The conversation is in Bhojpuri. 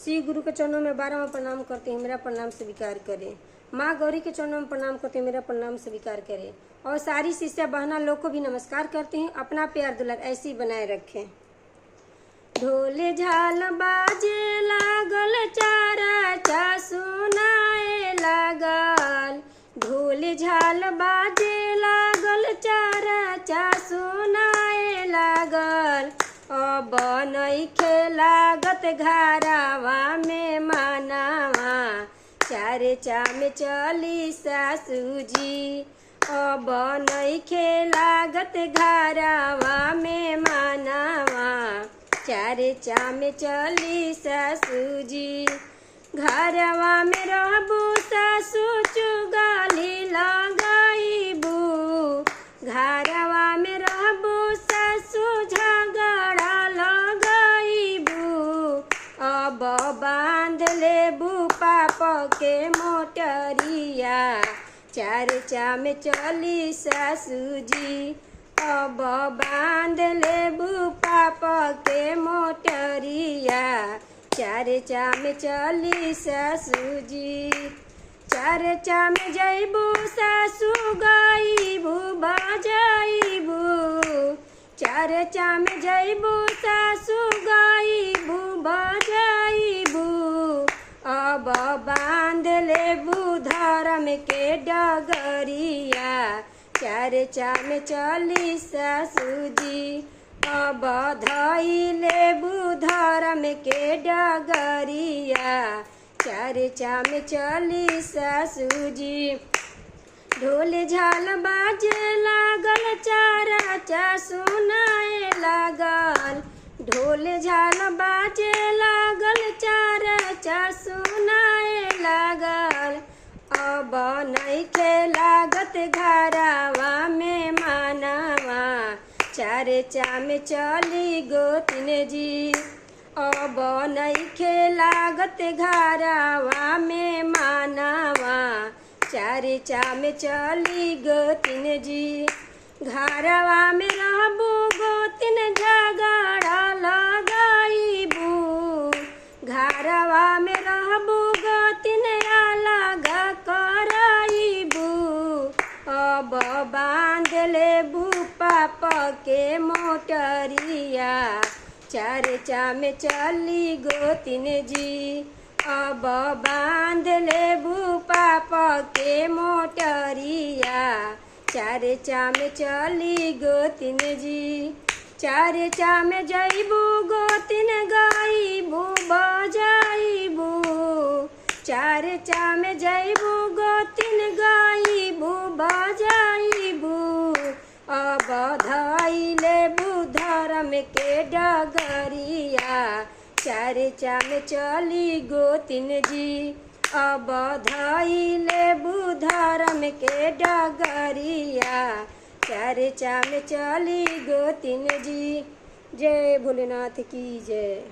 श्री गुरु के चरणों में 12वां प्रणाम करते हैं, मेरा प्रणाम स्वीकार करें। माँ गौरी के चरणों में प्रणाम करते हैं, मेरा प्रणाम स्वीकार करें। और सारी शिष्या बहना लोग को भी नमस्कार करते हैं। अपना प्यार दुलार ऐसे ही बनाए रखें। ढोल झाल बाजे लागल, चारा चा सुनाए लागल। ढोल झाल बाजे लागल, चारा चा सुनाए लागल। अब नइखे लागत घरावा में मानावा, चारे चा में चली सासुजी। अब नइखे लागत घरावा में मानावा, चारे चा में चली सासुजी। घरवा में रहबू सासु चुगली लगाईबू, घरवा में रहबू सासु झगड़ा लगाईबू। अब बांध लेबू पाप के मोटरिया, चार चा में चली सासुजी। अब बांध लेबू पाप के मोटरिया, चार चा में चली सासुजी। चार चा में जइबू सासु गाईबू बजाइबू, चार चा में जइबू सासु गाईबू बजाइबू। अब बांध लेबू धर्म के डगरिया, चार चा में चली सासुजी। अब धई लेबू धर्म के डगरिया, चार चा में चली सासुजी। ढोल झाल बाजे लागल, चारा चा सुनाए लागल। ढोल झाल बाजे लागल, चारा चा सुनाए लागल। अब नइखे लागत घरावा में मानावा, चार चा में चली गोतिन जी। अब नइखे लागत घरावा में मानावा, चार चा में चली गोतिन जी। घरवा में रहबू गोतिन झगड़ा लगाईबू, घरवा में रहबू गोतिन अलग कराईबू। अब बांध लेबू पाप के मोटरिया, चार चा में चली गोतिन जी। अब बांध लेबू पाप के मोटरिया, चार चा में चली गोतिन जी। चार चा में जइबू गोतिन गाईबू बजाइबू, चार चा में जइबू गोतिन गाईबू बजाइबू। अब धई लेबू धर्म के डगरिया, चार चा में चली गोतिन जी। अब धई लेबू धर्म के डगरिया, चार चा में चली गोतिन जी। जय भोलेनाथ की जय।